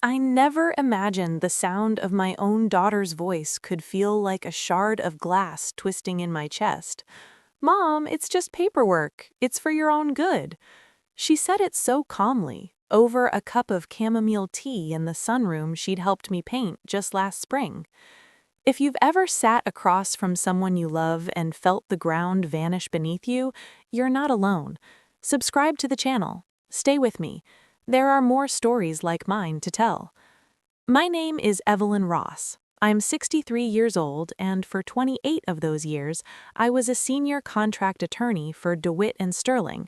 I never imagined the sound of my own daughter's voice could feel like a shard of glass twisting in my chest. Mom, it's just paperwork. It's for your own good. She said it so calmly, over a cup of chamomile tea in the sunroom she'd helped me paint just last spring. If you've ever sat across from someone you love and felt the ground vanish beneath you, you're not alone. Subscribe to the channel. Stay with me. There are more stories like mine to tell. My name is Evelyn Ross. I'm 63 years old, and for 28 of those years, I was a senior contract attorney for DeWitt and Sterling.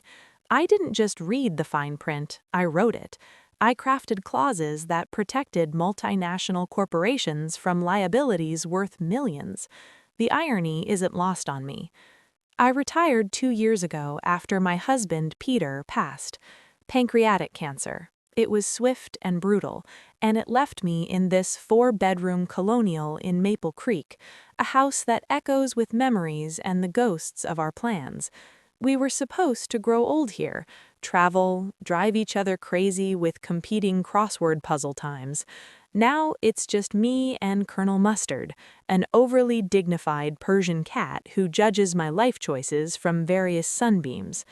I didn't just read the fine print, I wrote it. I crafted clauses that protected multinational corporations from liabilities worth millions. The irony isn't lost on me. I retired 2 years ago after my husband, Peter, passed. Pancreatic cancer. It was swift and brutal, and it left me in this 4-bedroom colonial in Maple Creek, a house that echoes with memories and the ghosts of our plans. We were supposed to grow old here, travel, drive each other crazy with competing crossword puzzle times. Now it's just me and Colonel Mustard, an overly dignified Persian cat who judges my life choices from various sunbeams.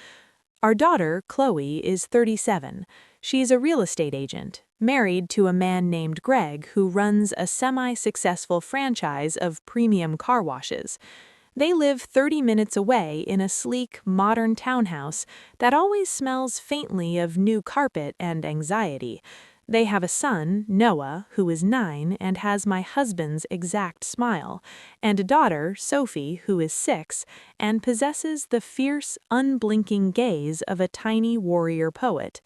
Our daughter, Chloe, is 37. She's a real estate agent, married to a man named Greg who runs a semi-successful franchise of premium car washes. They live 30 minutes away in a sleek, modern townhouse that always smells faintly of new carpet and anxiety. They have a son, Noah, who is 9 and has my husband's exact smile, and a daughter, Sophie, who is 6 and possesses the fierce, unblinking gaze of a tiny warrior poet.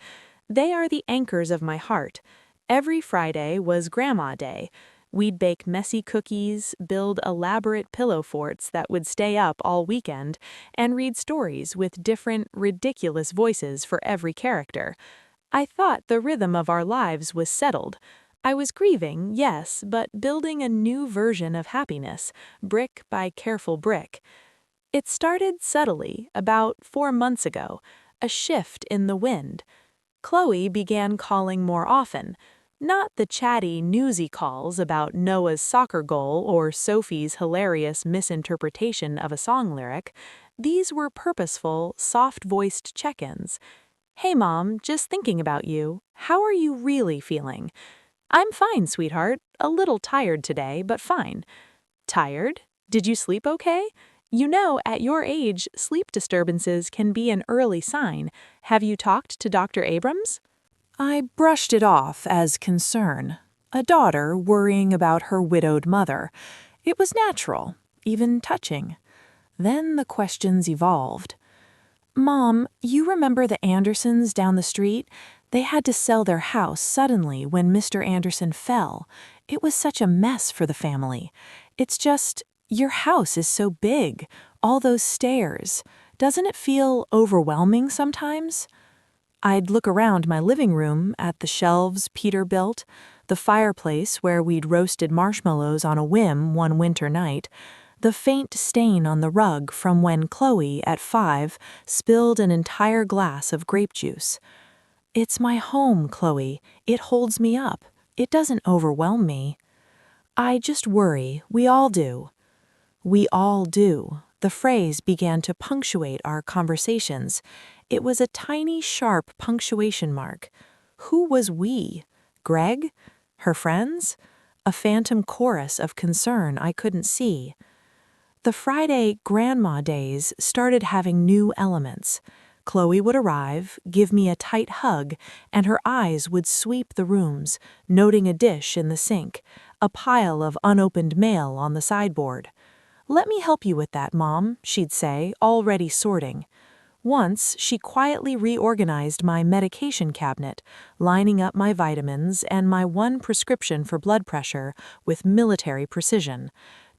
They are the anchors of my heart. Every Friday was Grandma Day. We'd bake messy cookies, build elaborate pillow forts that would stay up all weekend, and read stories with different, ridiculous voices for every character. I thought the rhythm of our lives was settled. I was grieving, yes, but building a new version of happiness, brick by careful brick. It started subtly, about 4 months ago, a shift in the wind. Chloe began calling more often. Not the chatty, newsy calls about Noah's soccer goal or Sophie's hilarious misinterpretation of a song lyric. These were purposeful, soft-voiced check-ins. Hey Mom, just thinking about you. How are you really feeling? I'm fine, sweetheart. A little tired today, but fine. Tired? Did you sleep okay? You know, at your age, sleep disturbances can be an early sign. Have you talked to Dr. Abrams? I brushed it off as concern. A daughter worrying about her widowed mother. It was natural, even touching. Then the questions evolved. Mom, you remember the Andersons down the street? They had to sell their house suddenly when Mr. Anderson fell. It was such a mess for the family. It's just, your house is so big, all those stairs. Doesn't it feel overwhelming sometimes? I'd look around my living room at the shelves Peter built, the fireplace where we'd roasted marshmallows on a whim one winter night, the faint stain on the rug from when Chloe, at 5, spilled an entire glass of grape juice. It's my home, Chloe. It holds me up. It doesn't overwhelm me. I just worry. We all do. We all do. The phrase began to punctuate our conversations. It was a tiny, sharp punctuation mark. Who was we? Greg? Her friends? A phantom chorus of concern I couldn't see. The Friday Grandma days started having new elements. Chloe would arrive, give me a tight hug, and her eyes would sweep the rooms, noting a dish in the sink, a pile of unopened mail on the sideboard. "Let me help you with that, Mom," she'd say, already sorting. Once, she quietly reorganized my medication cabinet, lining up my vitamins and my one prescription for blood pressure with military precision.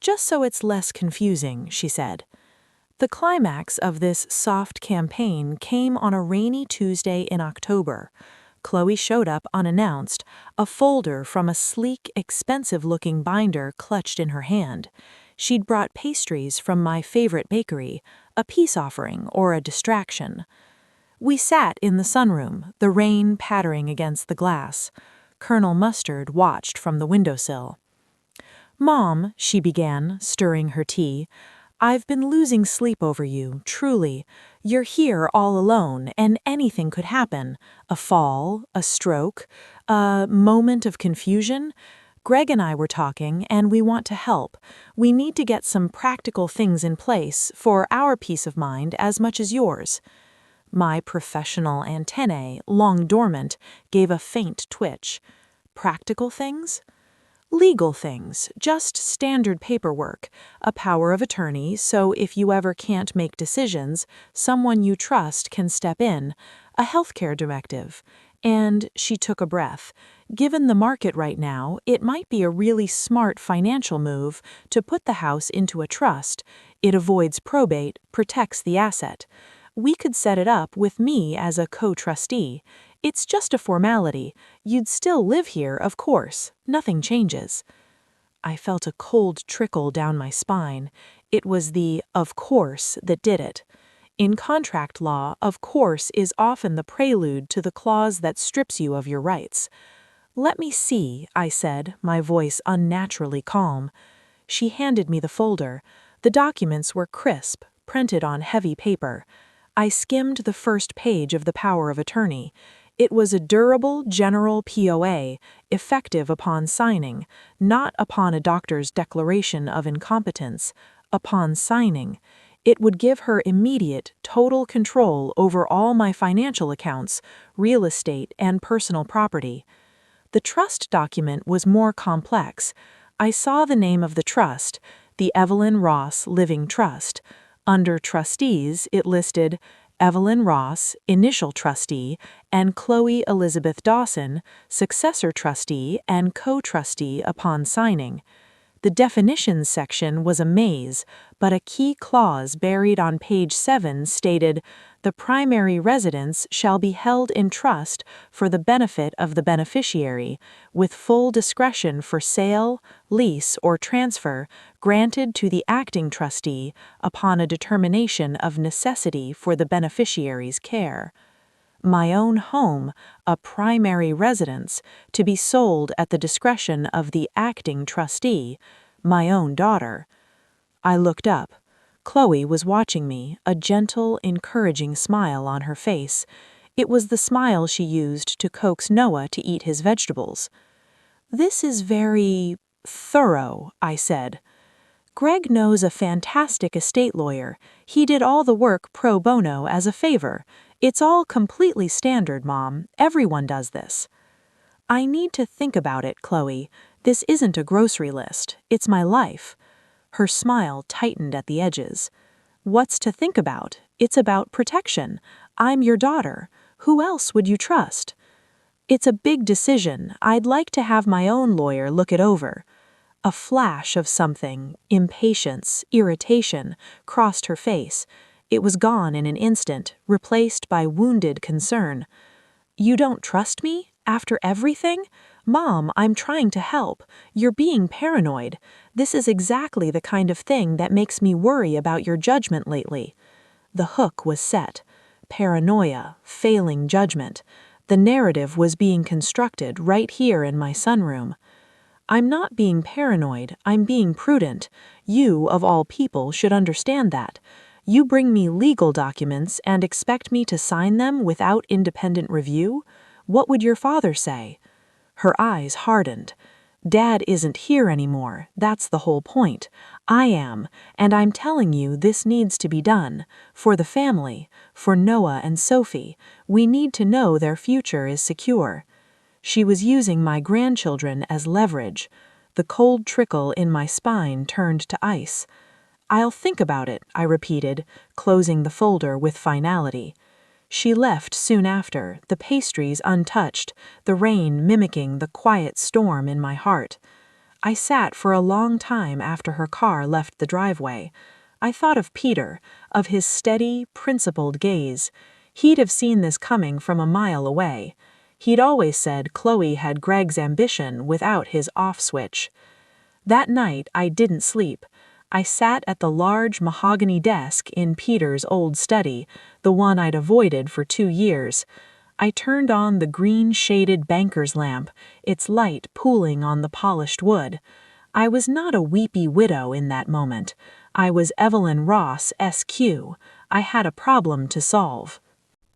"Just so it's less confusing," she said. The climax of this soft campaign came on a rainy Tuesday in October. Chloe showed up unannounced, a folder from a sleek, expensive-looking binder clutched in her hand. She'd brought pastries from my favorite bakery, a peace offering or a distraction. We sat in the sunroom, the rain pattering against the glass. Colonel Mustard watched from the windowsill. "Mom," she began, stirring her tea, "I've been losing sleep over you, truly. You're here all alone, and anything could happen. A fall, a stroke, a moment of confusion. Greg and I were talking, and we want to help. We need to get some practical things in place for our peace of mind as much as yours." My professional antennae, long dormant, gave a faint twitch. Practical things? Legal things, just standard paperwork, a power of attorney, so if you ever can't make decisions, someone you trust can step in, a healthcare directive. And she took a breath. Given the market right now, it might be a really smart financial move to put the house into a trust. It avoids probate, protects the asset. We could set it up with me as a co-trustee. It's just a formality. You'd still live here, of course. Nothing changes. I felt a cold trickle down my spine. It was the "of course" that did it. In contract law, of course is often the prelude to the clause that strips you of your rights. "Let me see," I said, my voice unnaturally calm. She handed me the folder. The documents were crisp, printed on heavy paper. I skimmed the first page of the power of attorney. It was a durable general POA, effective upon signing, not upon a doctor's declaration of incompetence, upon signing. It would give her immediate, total control over all my financial accounts, real estate, and personal property. The trust document was more complex. I saw the name of the trust, the Evelyn Ross Living Trust. Under trustees, it listed Evelyn Ross, initial trustee, and Chloe Elizabeth Dawson, successor trustee and co-trustee upon signing. The definitions section was a maze, but a key clause buried on page 7 stated, "The primary residence shall be held in trust for the benefit of the beneficiary, with full discretion for sale, lease, or transfer granted to the acting trustee upon a determination of necessity for the beneficiary's care." My own home, a primary residence, to be sold at the discretion of the acting trustee, my own daughter. I looked up. Chloe was watching me, a gentle, encouraging smile on her face. It was the smile she used to coax Noah to eat his vegetables. "This is very thorough," I said. "Greg knows a fantastic estate lawyer. He did all the work pro bono as a favor. It's all completely standard, Mom. Everyone does this." "I need to think about it, Chloe. This isn't a grocery list. It's my life." Her smile tightened at the edges. "What's to think about? It's about protection. I'm your daughter. Who else would you trust?" "It's a big decision. I'd like to have my own lawyer look it over." A flash of something, impatience, irritation, crossed her face. It was gone in an instant, replaced by wounded concern. "You don't trust me? After everything? Mom, I'm trying to help. You're being paranoid. This is exactly the kind of thing that makes me worry about your judgment lately." The hook was set. Paranoia, failing judgment. The narrative was being constructed right here in my sunroom. "I'm not being paranoid, I'm being prudent. You, of all people, should understand that. You bring me legal documents and expect me to sign them without independent review? What would your father say?" Her eyes hardened. "Dad isn't here anymore, that's the whole point. I am, and I'm telling you this needs to be done. For the family, for Noah and Sophie, we need to know their future is secure." She was using my grandchildren as leverage. The cold trickle in my spine turned to ice. "I'll think about it," I repeated, closing the folder with finality. She left soon after, the pastries untouched, the rain mimicking the quiet storm in my heart. I sat for a long time after her car left the driveway. I thought of Peter, of his steady, principled gaze. He'd have seen this coming from a mile away. He'd always said Chloe had Greg's ambition without his off switch. That night I didn't sleep. I sat at the large mahogany desk in Peter's old study, the one I'd avoided for 2 years. I turned on the green-shaded banker's lamp, its light pooling on the polished wood. I was not a weepy widow in that moment. I was Evelyn Ross, SQ. I had a problem to solve.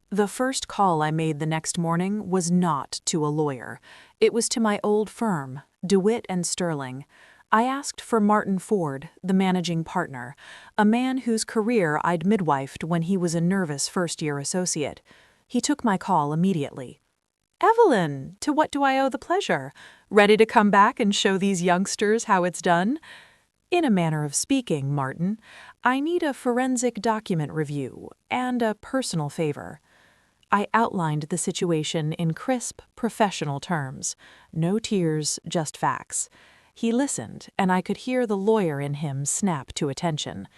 The first call I made the next morning was not to a lawyer. It was to my old firm, DeWitt and Sterling. I asked for Martin Ford, the managing partner, a man whose career I'd midwifed when he was a nervous first-year associate. He took my call immediately. "Evelyn, to what do I owe the pleasure? Ready to come back and show these youngsters how it's done?" "In a manner of speaking, Martin, I need a forensic document review and a personal favor." I outlined the situation in crisp, professional terms. No tears, just facts. He listened, and I could hear the lawyer in him snap to attention.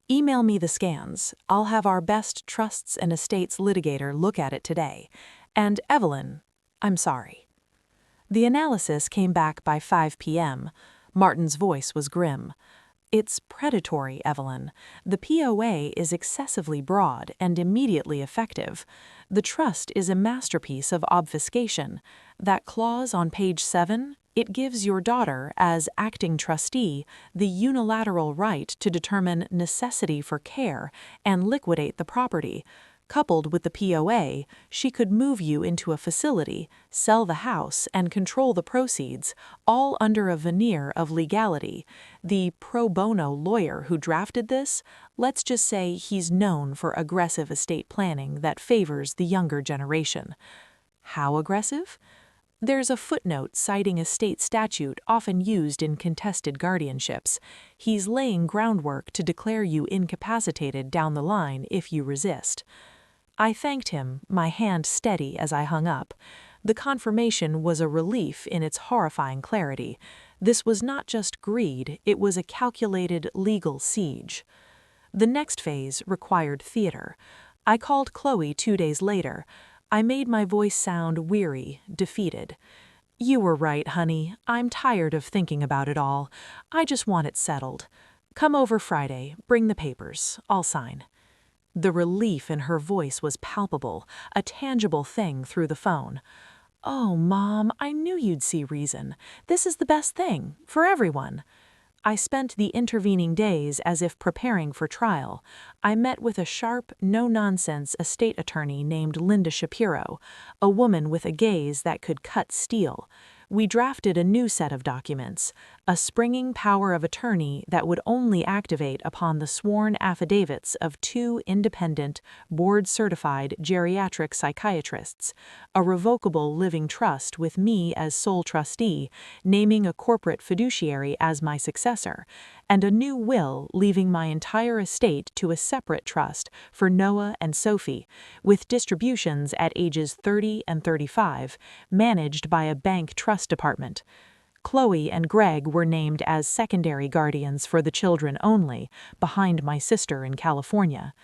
"Email me the scans. I'll have our best trusts and estates litigator look at it today. And Evelyn, I'm sorry." The analysis came back by 5 p.m. Martin's voice was grim. "It's predatory, Evelyn. The POA is excessively broad and immediately effective. The trust is a masterpiece of obfuscation. That clause on page 7, it gives your daughter, as acting trustee, the unilateral right to determine necessity for care and liquidate the property. Coupled with the POA, she could move you into a facility, sell the house, and control the proceeds, all under a veneer of legality. The pro bono lawyer who drafted this, let's just say he's known for aggressive estate planning that favors the younger generation." "How aggressive?" "There's a footnote citing a state statute often used in contested guardianships. He's laying groundwork to declare you incapacitated down the line if you resist." I thanked him, my hand steady as I hung up. The confirmation was a relief in its horrifying clarity. This was not just greed, it was a calculated legal siege. The next phase required theater. I called Chloe 2 days later. I made my voice sound weary, defeated. "You were right, honey. I'm tired of thinking about it all. I just want it settled. Come over Friday, bring the papers, I'll sign." The relief in her voice was palpable, a tangible thing through the phone. "Oh, Mom, I knew you'd see reason. This is the best thing, for everyone." I spent the intervening days as if preparing for trial. I met with a sharp, no-nonsense estate attorney named Linda Shapiro, a woman with a gaze that could cut steel. We drafted a new set of documents, a springing power of attorney that would only activate upon the sworn affidavits of 2 independent, board-certified geriatric psychiatrists, a revocable living trust with me as sole trustee, naming a corporate fiduciary as my successor, and a new will leaving my entire estate to a separate trust for Noah and Sophie, with distributions at ages 30 and 35, managed by a bank trust department. Chloe and Greg were named as secondary guardians for the children only, behind my sister in California.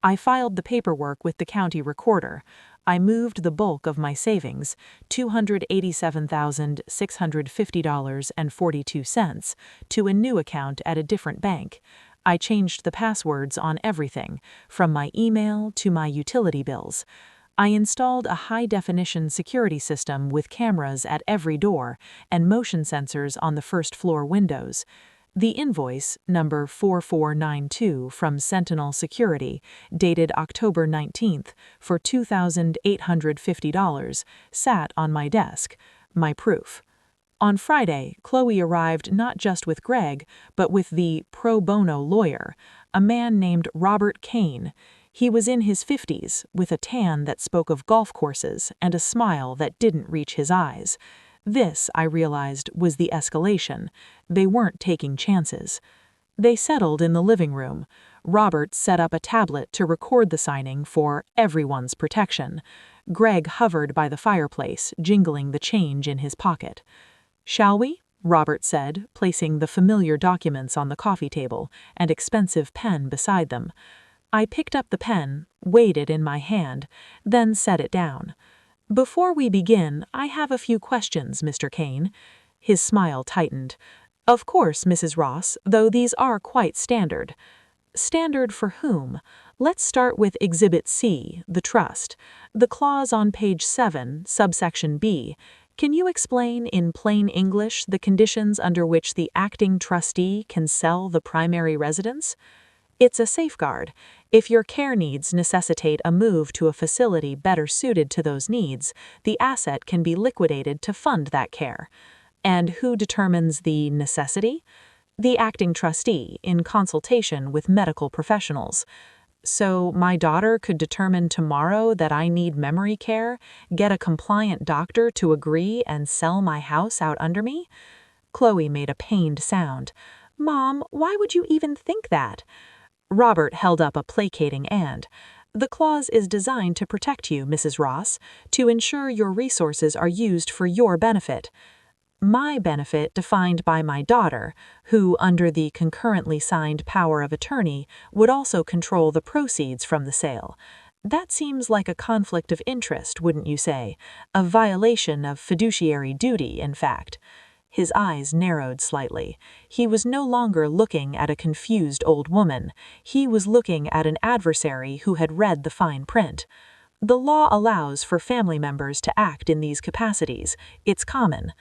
I filed the paperwork with the county recorder. I moved the bulk of my savings, $287,650.42, to a new account at a different bank. I changed the passwords on everything, from my email to my utility bills. I installed a high-definition security system with cameras at every door and motion sensors on the first-floor windows. The invoice, number 4492 from Sentinel Security, dated October 19th, for $2,850, sat on my desk, my proof. On Friday, Chloe arrived not just with Greg, but with the pro bono lawyer, a man named Robert Kane. He was in his 50s, with a tan that spoke of golf courses and a smile that didn't reach his eyes. This, I realized, was the escalation. They weren't taking chances. They settled in the living room. Robert set up a tablet to record the signing for everyone's protection. Greg hovered by the fireplace, jingling the change in his pocket. "Shall we?" Robert said, placing the familiar documents on the coffee table, and expensive pen beside them. I picked up the pen, weighed it in my hand, then set it down. "Before we begin, I have a few questions, Mr. Kane." His smile tightened. "Of course, Mrs. Ross, though these are quite standard." Standard for whom? Let's start with Exhibit C, the trust. The clause on page 7, subsection B. Can you explain in plain English the conditions under which the acting trustee can sell the primary residence? It's a safeguard. If your care needs necessitate a move to a facility better suited to those needs, the asset can be liquidated to fund that care. And who determines the necessity? The acting trustee, in consultation with medical professionals. So my daughter could determine tomorrow that I need memory care, get a compliant doctor to agree, and sell my house out under me? Chloe made a pained sound. Mom, why would you even think that? Robert held up a placating hand. The clause is designed to protect you, Mrs. Ross, to ensure your resources are used for your benefit. My benefit defined by my daughter, who, under the concurrently signed power of attorney, would also control the proceeds from the sale. That seems like a conflict of interest, wouldn't you say? A violation of fiduciary duty, in fact. His eyes narrowed slightly. He was no longer looking at a confused old woman. He was looking at an adversary who had read the fine print. The law allows for family members to act in these capacities. It's common.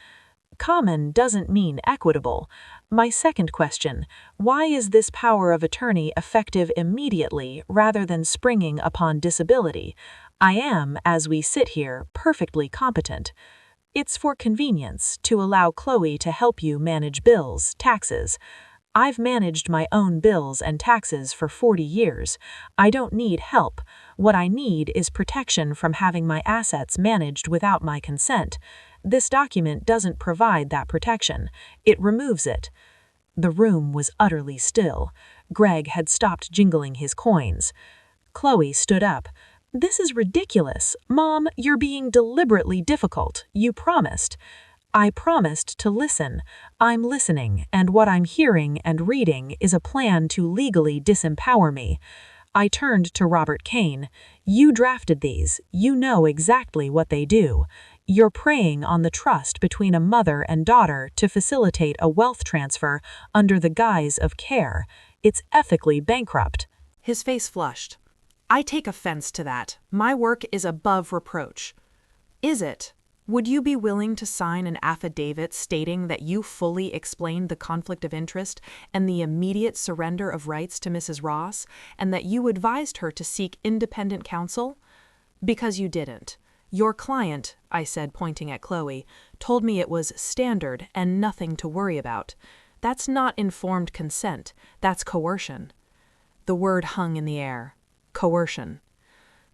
Common doesn't mean equitable. My second question, why is this power of attorney effective immediately rather than springing upon disability? I am, as we sit here, perfectly competent. It's for convenience, to allow Chloe to help you manage bills, taxes. I've managed my own bills and taxes for 40 years. I don't need help. What I need is protection from having my assets managed without my consent. This document doesn't provide that protection. It removes it. The room was utterly still. Greg had stopped jingling his coins. Chloe stood up. This is ridiculous. Mom, you're being deliberately difficult. You promised. I promised to listen. I'm listening, and what I'm hearing and reading is a plan to legally disempower me. I turned to Robert Kane. You drafted these. You know exactly what they do. You're preying on the trust between a mother and daughter to facilitate a wealth transfer under the guise of care. It's ethically bankrupt. His face flushed. I take offense to that. My work is above reproach. Is it? Would you be willing to sign an affidavit stating that you fully explained the conflict of interest and the immediate surrender of rights to Mrs. Ross, and that you advised her to seek independent counsel? Because you didn't. Your client, I said, pointing at Chloe, told me it was standard and nothing to worry about. That's not informed consent. That's coercion. The word hung in the air. Coercion.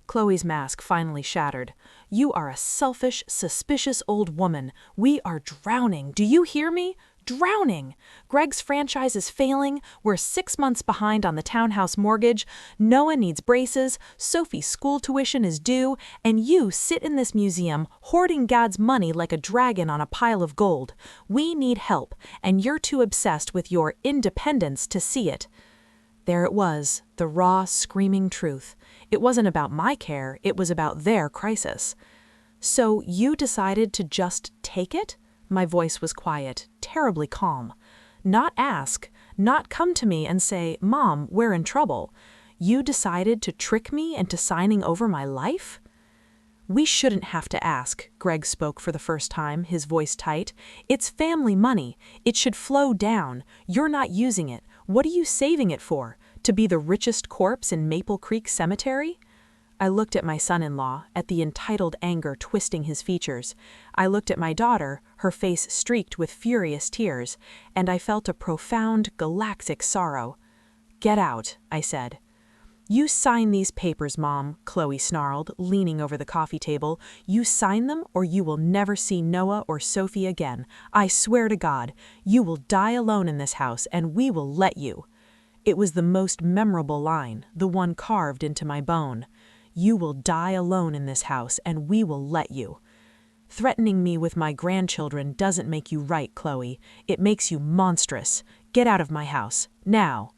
Chloe's mask finally shattered. You are a selfish, suspicious old woman. We are drowning. Do you hear me? Drowning. Greg's franchise is failing. We're 6 months behind on the townhouse mortgage. Noah needs braces. Sophie's school tuition is due. And you sit in this museum hoarding God's money like a dragon on a pile of gold. We need help, and you're too obsessed with your independence to see it. There it was, the raw, screaming truth. It wasn't about my care, it was about their crisis. So you decided to just take it? My voice was quiet, terribly calm. Not ask, not come to me and say, Mom, we're in trouble. You decided to trick me into signing over my life? We shouldn't have to ask, Greg spoke for the first time, his voice tight. It's family money. It should flow down. You're not using it. What are you saving it for? To be the richest corpse in Maple Creek Cemetery? I looked at my son-in-law, at the entitled anger twisting his features. I looked at my daughter, her face streaked with furious tears, and I felt a profound, galactic sorrow. Get out, I said. You sign these papers, Mom, Chloe snarled, leaning over the coffee table. You sign them or you will never see Noah or Sophie again. I swear to God, you will die alone in this house and we will let you. It was the most memorable line, the one carved into my bone. You will die alone in this house and we will let you. Threatening me with my grandchildren doesn't make you right, Chloe. It makes you monstrous. Get out of my house, now.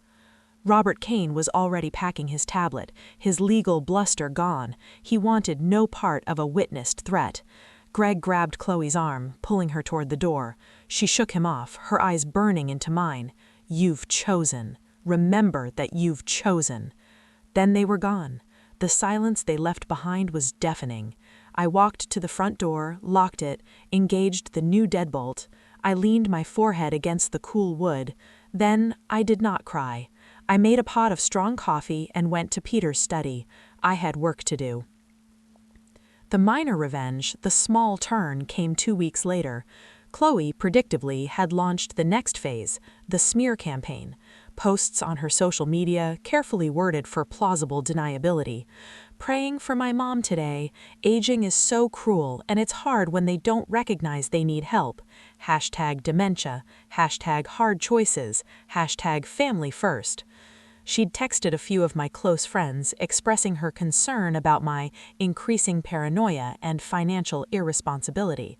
Robert Kane was already packing his tablet, his legal bluster gone. He wanted no part of a witnessed threat. Greg grabbed Chloe's arm, pulling her toward the door. She shook him off, her eyes burning into mine. You've chosen. Remember that you've chosen." Then they were gone. The silence they left behind was deafening. I walked to the front door, locked it, engaged the new deadbolt. I leaned my forehead against the cool wood. Then I did not cry. I made a pot of strong coffee and went to Peter's study. I had work to do. The minor revenge, the small turn, came 2 weeks later. Chloe, predictably, had launched the next phase, the smear campaign. Posts on her social media, carefully worded for plausible deniability. "Praying for my mom today. Aging is so cruel, and it's hard when they don't recognize they need help. #dementia, #hard choices, #family first." She'd texted a few of my close friends, expressing her concern about my increasing paranoia and financial irresponsibility.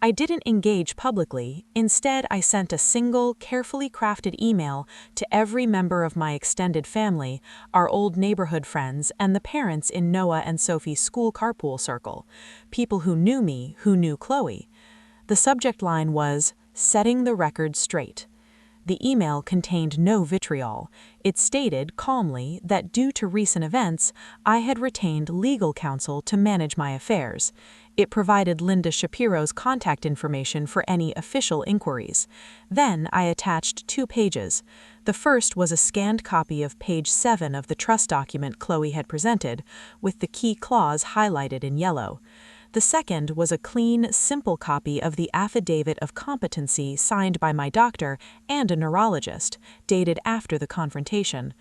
I didn't engage publicly. Instead, I sent a single, carefully crafted email to every member of my extended family, our old neighborhood friends, and the parents in Noah and Sophie's school carpool circle, people who knew me, who knew Chloe. The subject line was, "Setting the record straight." The email contained no vitriol. It stated, calmly, that due to recent events, I had retained legal counsel to manage my affairs. It provided Linda Shapiro's contact information for any official inquiries. Then I attached 2 pages. The first was a scanned copy of page 7 of the trust document Chloe had presented, with the key clause highlighted in yellow. The second was a clean, simple copy of the affidavit of competency signed by my doctor and a neurologist, dated after the confrontation.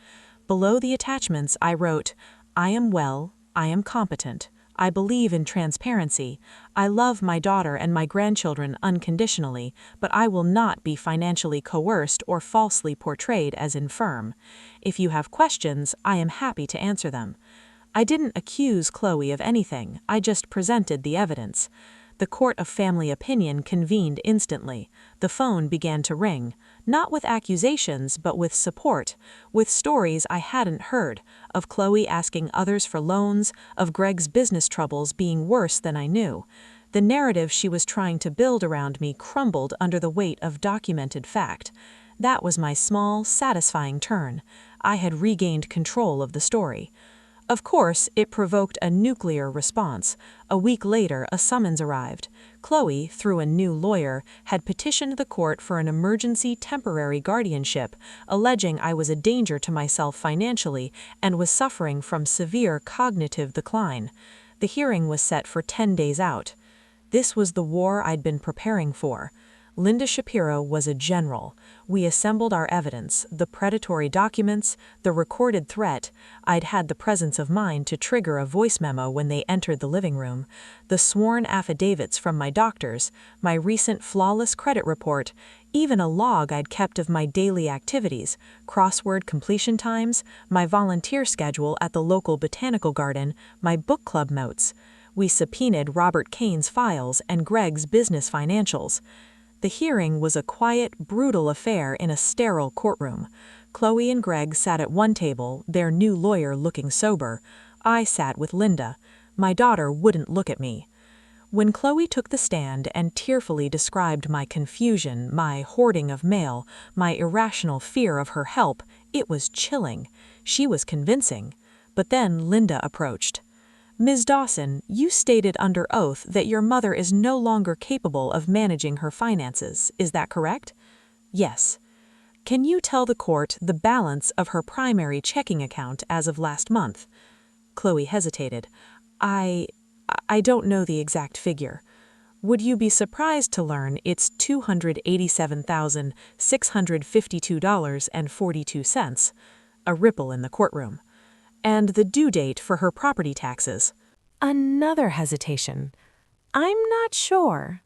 Below the attachments, I wrote, "I am well, I am competent. I believe in transparency. I love my daughter and my grandchildren unconditionally, but I will not be financially coerced or falsely portrayed as infirm. If you have questions, I am happy to answer them." I didn't accuse Chloe of anything, I just presented the evidence. The court of family opinion convened instantly. The phone began to ring, not with accusations but with support, with stories I hadn't heard, of Chloe asking others for loans, of Greg's business troubles being worse than I knew. The narrative she was trying to build around me crumbled under the weight of documented fact. That was my small, satisfying turn. I had regained control of the story. Of course, it provoked a nuclear response. A week later, a summons arrived. Chloe, through a new lawyer, had petitioned the court for an emergency temporary guardianship, alleging I was a danger to myself financially and was suffering from severe cognitive decline. The hearing was set for 10 days out. This was the war I'd been preparing for. Linda Shapiro was a general. We assembled our evidence, the predatory documents, the recorded threat. I'd had the presence of mind to trigger a voice memo when they entered the living room, the sworn affidavits from my doctors, my recent flawless credit report, even a log I'd kept of my daily activities, crossword completion times, my volunteer schedule at the local botanical garden, my book club notes. We subpoenaed Robert Kane's files and Greg's business financials. The hearing was a quiet, brutal affair in a sterile courtroom. Chloe and Greg sat at one table, their new lawyer looking sober. I sat with Linda. My daughter wouldn't look at me. When Chloe took the stand and tearfully described my confusion, my hoarding of mail, my irrational fear of her help, it was chilling. She was convincing. But then Linda approached. "Ms. Dawson, you stated under oath that your mother is no longer capable of managing her finances, is that correct?" "Yes." "Can you tell the court the balance of her primary checking account as of last month?" Chloe hesitated. I don't know the exact figure." "Would you be surprised to learn it's $287,652.42? A ripple in the courtroom. "And the due date for her property taxes?" Another hesitation. "I'm not sure."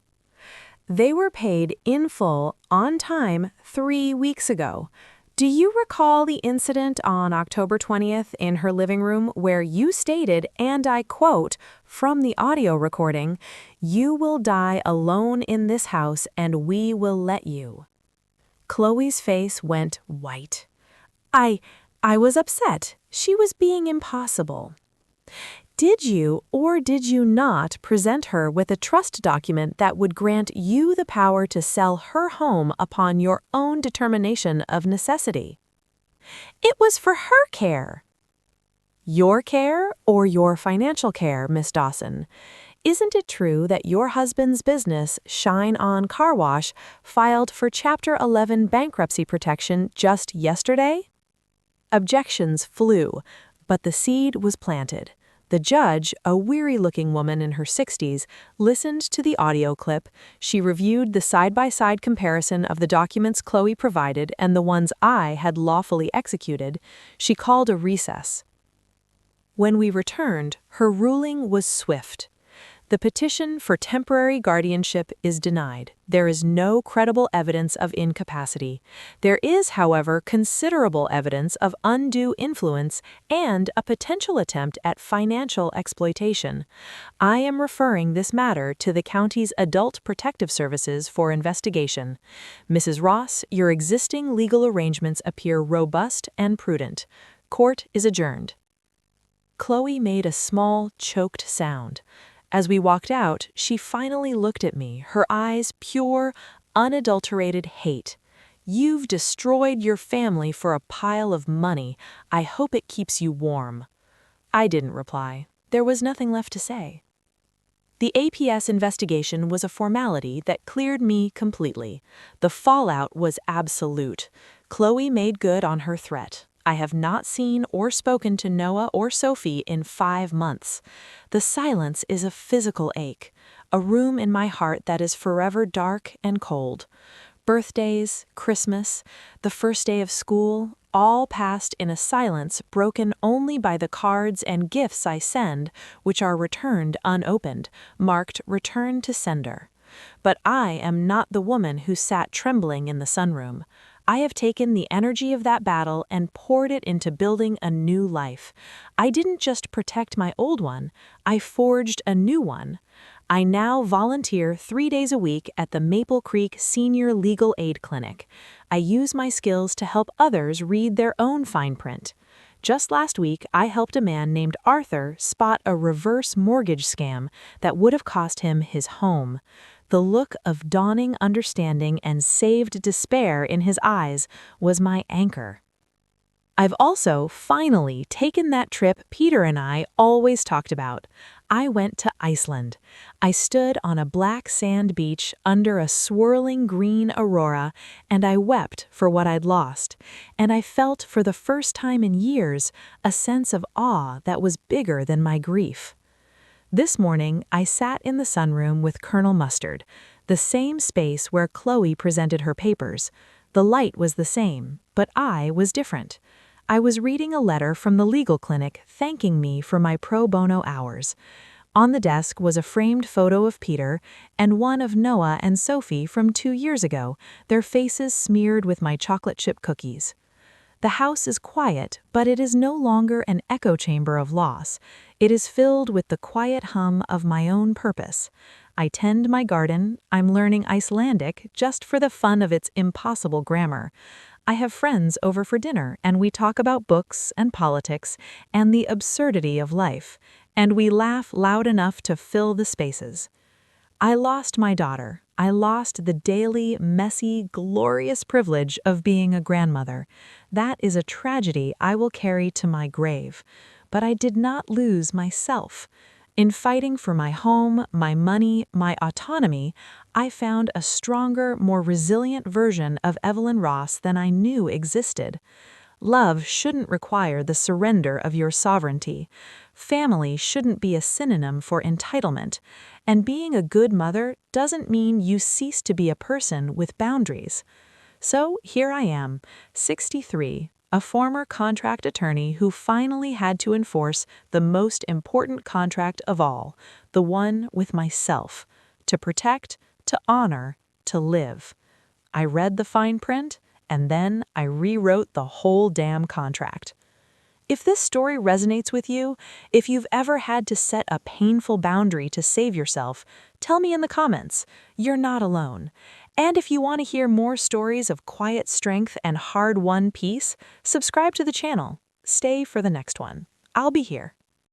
"They were paid in full, on time, 3 weeks ago. Do you recall the incident on October 20th in her living room where you stated, and I quote from the audio recording, 'You will die alone in this house and we will let you'?" Chloe's face went white. I was upset. She was being impossible. "Did you or did you not present her with a trust document that would grant you the power to sell her home upon your own determination of necessity?" It was for her care. Your care or your financial care, Miss Dawson? Isn't it true that your husband's business, Shine On Car Wash, filed for Chapter 11 bankruptcy protection just yesterday? Objections flew, but the seed was planted. The judge, a weary-looking woman in her 60s, listened to the audio clip. She reviewed the side-by-side comparison of the documents Chloe provided and the ones I had lawfully executed. She called a recess. When we returned, her ruling was swift. The petition for temporary guardianship is denied. There is no credible evidence of incapacity. There is, however, considerable evidence of undue influence and a potential attempt at financial exploitation. I am referring this matter to the county's Adult Protective Services for investigation. Mrs. Ross, your existing legal arrangements appear robust and prudent. Court is adjourned. Chloe made a small, choked sound. As we walked out, she finally looked at me, her eyes pure, unadulterated hate. You've destroyed your family for a pile of money. I hope it keeps you warm. I didn't reply. There was nothing left to say. The APS investigation was a formality that cleared me completely. The fallout was absolute. Chloe made good on her threat. I have not seen or spoken to Noah or Sophie in 5 months. The silence is a physical ache, a room in my heart that is forever dark and cold. Birthdays, Christmas, the first day of school, all passed in a silence broken only by the cards and gifts I send, which are returned unopened, marked Return to Sender. But I am not the woman who sat trembling in the sunroom. I have taken the energy of that battle and poured it into building a new life. I didn't just protect my old one, I forged a new one. I now volunteer 3 days a week at the Maple Creek Senior Legal Aid Clinic. I use my skills to help others read their own fine print. Just last week, I helped a man named Arthur spot a reverse mortgage scam that would have cost him his home. The look of dawning understanding and saved despair in his eyes was my anchor. I've also finally taken that trip Peter and I always talked about. I went to Iceland. I stood on a black sand beach under a swirling green aurora, and I wept for what I'd lost. And I felt for the first time in years a sense of awe that was bigger than my grief. This morning, I sat in the sunroom with Colonel Mustard, the same space where Chloe presented her papers. The light was the same, but I was different. I was reading a letter from the legal clinic thanking me for my pro bono hours. On the desk was a framed photo of Peter and one of Noah and Sophie from 2 years ago, their faces smeared with my chocolate chip cookies. The house is quiet, but it is no longer an echo chamber of loss. It is filled with the quiet hum of my own purpose. I tend my garden. I'm learning Icelandic just for the fun of its impossible grammar. I have friends over for dinner, and we talk about books and politics and the absurdity of life, and we laugh loud enough to fill the spaces. I lost my daughter. I lost the daily, messy, glorious privilege of being a grandmother. That is a tragedy I will carry to my grave. But I did not lose myself. In fighting for my home, my money, my autonomy, I found a stronger, more resilient version of Evelyn Ross than I knew existed. Love shouldn't require the surrender of your sovereignty. Family shouldn't be a synonym for entitlement. And being a good mother doesn't mean you cease to be a person with boundaries. So here I am, 63, a former contract attorney who finally had to enforce the most important contract of all, the one with myself, to protect, to honor, to live. I read the fine print, and then I rewrote the whole damn contract. If this story resonates with you, if you've ever had to set a painful boundary to save yourself, tell me in the comments. You're not alone. And if you want to hear more stories of quiet strength and hard-won peace, subscribe to the channel. Stay for the next one. I'll be here.